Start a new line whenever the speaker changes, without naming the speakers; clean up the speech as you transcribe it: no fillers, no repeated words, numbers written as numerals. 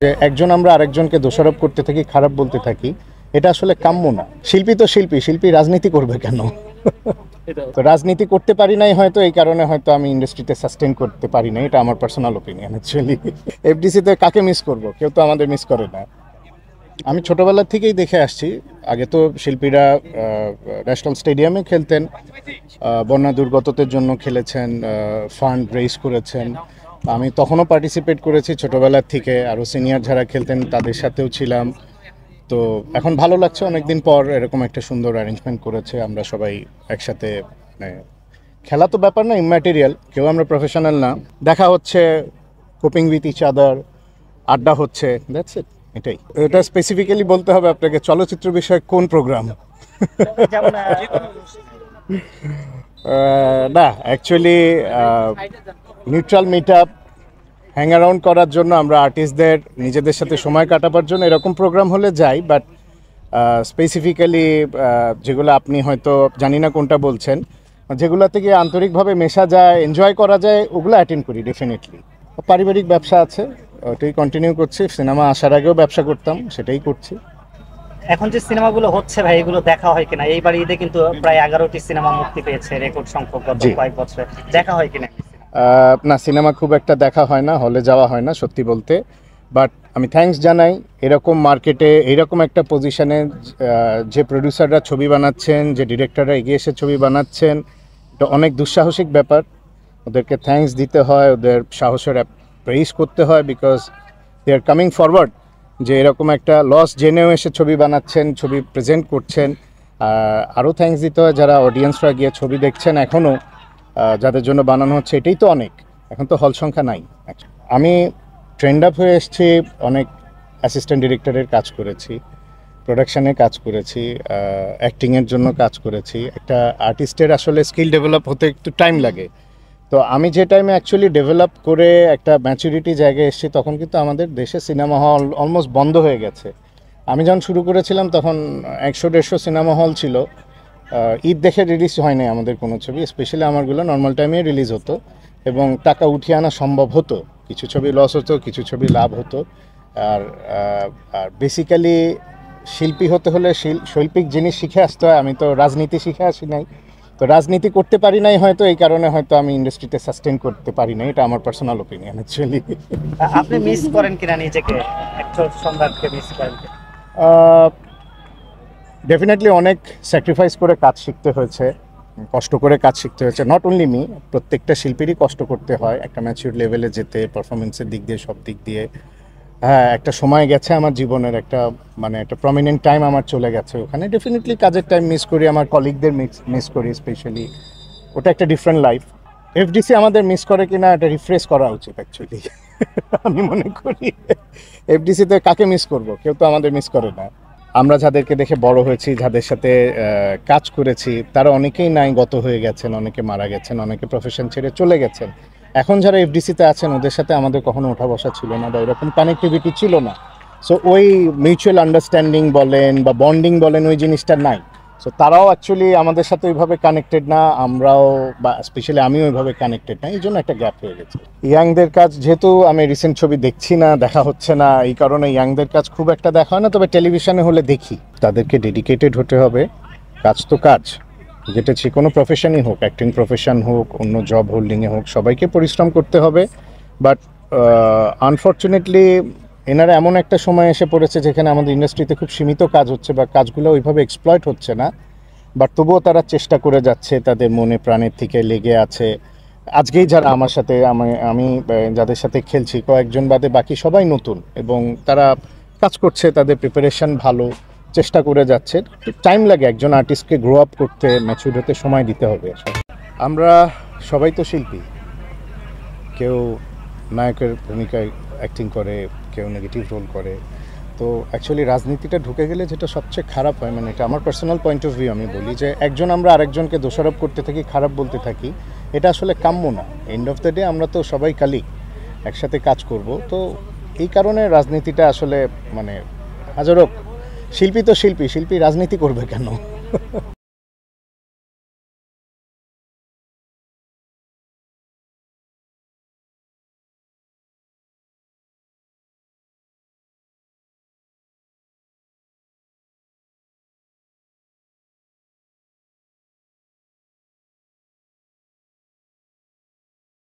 যে একজন আমরা আরেকজনকে দোষারোপ করতে থাকি, খারাপ বলতে থাকি, এটা আসলে কাম্য না। শিল্পী তো শিল্পী, শিল্পী রাজনীতি করবে কেন? তো রাজনীতি করতে পারি নাই হয়তো, এই কারণে হয়তো আমি ইন্ডাস্ট্রিতে সাস্টেন করতে পারি না। এটা আমার পার্সোনাল ওপিনিয়ন। অ্যাকচুয়ালি এফডিসিতে কাকে মিস করব? কেউ তো আমাদের মিস করে না। আমি ছোটবেলা থেকেই দেখে আসছি। আগে তো শিল্পীরা ন্যাশনাল স্টেডিয়ামে খেলতেন, বন্যা দুর্গতদের জন্য খেলেছেন, ফান্ড রেইজ করেছেন। আমি তখনও পার্টিসিপেট করেছি ছোটোবেলার থেকে। আরও সিনিয়র যারা খেলতেন তাদের সাথেও ছিলাম। তো এখন ভালো লাগছে, অনেকদিন পর এরকম একটা সুন্দর অ্যারেঞ্জমেন্ট করেছে। আমরা সবাই একসাথে, মানে খেলা তো ব্যাপার না, ইম্যাটেরিয়াল, কেউ আমরা প্রফেশনাল না। দেখা হচ্ছে, কোপিং উইথ ইচ আদার, আড্ডা হচ্ছে, দ্যাটস ইট। এটাই। এটা স্পেসিফিক্যালি বলতে হবে আপনাকে চলচ্চিত্র বিষয়ক কোন প্রোগ্রাম? না, actually neutral meet up, hang around করার জন্য, আমরা আর্টিস্টদের নিজেদের সাথে সময় কাটাবার জন্য এরকম প্রোগ্রাম হলে যাই। বাট স্পেসিফিক্যালি যেগুলো আপনি হয়তো জানি না কোনটা বলছেন, যেগুলো থেকে আন্তরিকভাবে মেশা যায়, এনজয় করা যায়, ওগুলো অ্যাটেন্ড করি ডেফিনেটলি। পারিবারিক ব্যবসা আছে, ওটাই কন্টিনিউ করছি। সিনেমা আসার আগেও ব্যবসা করতাম, সেটাই করছি।
এখন যে সিনেমাগুলো হচ্ছে ভাই, এগুলো দেখা হয় কিনা? এইবার ঈদে কিন্তু প্রায় 11টি সিনেমা মুক্তি পেয়েছে, রেকর্ড সংখ্যক গত কয়েক বছরে। দেখা হয় কিনা?
না, সিনেমা খুব একটা দেখা হয় না, হলে যাওয়া হয় না সত্যি বলতে। বাট আমি থ্যাঙ্কস জানাই এরকম মার্কেটে, এইরকম একটা পজিশনে যে প্রডিউসাররা ছবি বানাচ্ছেন, যে ডিরেক্টররা এগিয়ে এসে ছবি বানাচ্ছেন, এটা অনেক দুঃসাহসিক ব্যাপার। ওদেরকে থ্যাঙ্কস দিতে হয়, ওদের সাহসের প্রেইজ করতে হয়, because they are coming forward. যে এরকম একটা লস জেনেও এসে ছবি বানাচ্ছেন, ছবি প্রেজেন্ট করছেন। আরও থ্যাঙ্কস দিতে হয় যারা অডিয়েন্সরা গিয়ে ছবি দেখছেন এখনও, যাদের জন্য বানানো হচ্ছে। এটাই তো অনেক, এখন তো হল সংখ্যা নাই। আমি ট্রেন্ড আপ হয়ে এসেছি, অনেক অ্যাসিস্ট্যান্ট ডিরেক্টরের কাজ করেছি, প্রোডাকশানে কাজ করেছি, অ্যাক্টিংয়ের জন্য কাজ করেছি। একটা আর্টিস্টের আসলে স্কিল ডেভেলপ হতে একটু টাইম লাগে। তো আমি যে টাইমে অ্যাকচুয়ালি ডেভেলপ করে একটা ম্যাচুরিটি জায়গায় এসেছি, তখন কিন্তু আমাদের দেশে সিনেমা হল অলমোস্ট বন্ধ হয়ে গেছে। আমি যখন শুরু করেছিলাম তখন 100-150 সিনেমা হল ছিল। ঈদ দেখে রিলিজ হয়নি আমাদের কোনো ছবি, স্পেশালি আমারগুলো নর্মাল টাইমে রিলিজ হতো এবং টাকা উঠিয়ে আনা সম্ভব হতো। কিছু ছবি লস হতো, কিছু ছবি লাভ হতো। আর বেসিক্যালি শিল্পী হতে হলে শৈল্পিক জিনিস শিখে আসতে হয়। আমি তো রাজনীতি শিখে আসি নাই, তো রাজনীতি করতে পারি নাই হয়তো, এই কারণে হয়তো আমি ইন্ডাস্ট্রিতে সাস্টেন করতে পারি না। এটা আমার পার্সোনাল ওপিনিয়ন অ্যাকচুয়ালি।
আপনি মিস করেন কিনা নিজেকে? অ্যাক্টর সম্রাটকে মিস করেন?
ডেফিনেটলি অনেক স্যাক্রিফাইস করে কাজ শিখতে হয়েছে, কষ্ট করে কাজ শিখতে হয়েছে। নট অনলি মি, প্রত্যেকটা শিল্পীরই কষ্ট করতে হয় একটা ম্যাচিউর লেভেলে যেতে, পারফরমেন্সের দিক দিয়ে, সব দিক দিয়ে। হ্যাঁ, একটা সময় গেছে আমার জীবনের, একটা মানে একটা প্রমিনেন্ট টাইম আমার চলে গেছে ওখানে। ডেফিনেটলি কাজের টাইম মিস করি, আমার কলিগদের মিস করি স্পেশালি। ওটা একটা ডিফারেন্ট লাইফ। এফডিসি আমাদের মিস করে কিনা এটা রিফ্রেশ করা উচিত অ্যাকচুয়ালি। আমি মনে করি এফডিসিতে কাকে মিস করব? কেউ তো আমাদের মিস করে না। আমরা যাদেরকে দেখে বড় হয়েছি, যাদের সাথে কাজ করেছি, তারা অনেকেই নাই, গত হয়ে গেছেন, অনেকে মারা গেছেন, অনেকে প্রফেশন ছেড়ে চলে গেছেন। এখন যারা এফডিসিতে আছেন ওদের সাথে আমাদের কখনো ওঠা বসা ছিল না, বা এরকম কানেক্টিভিটি ছিল না। সো ওই মিউচুয়াল আন্ডারস্ট্যান্ডিং বলেন বা বন্ডিং বলেন, ওই জিনিসটা নাই। সো তারাও অ্যাকচুয়ালি আমাদের সাথে ওইভাবে কানেক্টেড না, আমরাও বা স্পেশালি আমিও ওইভাবে কানেক্টেড না। এই জন্য একটা গ্যাপ হয়ে গেছে। ইয়াংদের কাজ যেহেতু আমি রিসেন্ট ছবি দেখছি না, দেখা হচ্ছে না, এই কারণে ইয়াংদের কাজ খুব একটা দেখা হয় না। তবে টেলিভিশনে হলে দেখি। তাদেরকে ডেডিকেটেড হতে হবে। কাজ তো কাজ, যেটা যে কোনো প্রফেশনই হোক, অ্যাক্টিং প্রফেশন হোক, অন্য জব হোল্ডিংয়ে হোক, সবাইকে পরিশ্রম করতে হবে। বাট আনফর্চুনেটলি এনারা এমন একটা সময় এসে পড়েছে যেখানে আমাদের ইন্ডাস্ট্রিতে খুব সীমিত কাজ হচ্ছে, বা কাজগুলো ওইভাবে এক্সপ্লয়েট হচ্ছে না। বাট তবুও তারা চেষ্টা করে যাচ্ছে, তাদের মনে প্রাণের থেকে লেগে আছে। আজকেই যারা আমার সাথে, আমি যাদের সাথে খেলছি, কয়েকজন বাদে বাকি সবাই নতুন, এবং তারা কাজ করছে, তাদের প্রিপারেশন ভালো, চেষ্টা করে যাচ্ছে। টাইম লাগে একজন আর্টিস্টকে গ্রো আপ করতে, ম্যাচিউর হতে সময় দিতে হবে। আমরা সবাই তো শিল্পী, কেউ নায়কের ভূমিকায় অ্যাক্টিং করে, কেউ নেগেটিভ রোল করে। তো অ্যাকচুয়ালি রাজনীতিটা ঢুকে গেলে যেটা সবচেয়ে খারাপ হয়, মানে এটা আমার পার্সোনাল পয়েন্ট অফ ভিউ, আমি বলি যে একজন আমরা আরেকজনকে দোষারোপ করতে থাকি, খারাপ বলতে থাকি, এটা আসলে কাম্য না। এন্ড অফ দ্য ডে আমরা তো সবাই কালিগ, একসাথে কাজ করব। তো এই কারণে রাজনীতিটা আসলে, মানে হাজারো শিল্পী তো শিল্পী, শিল্পী রাজনীতি করবে কেন?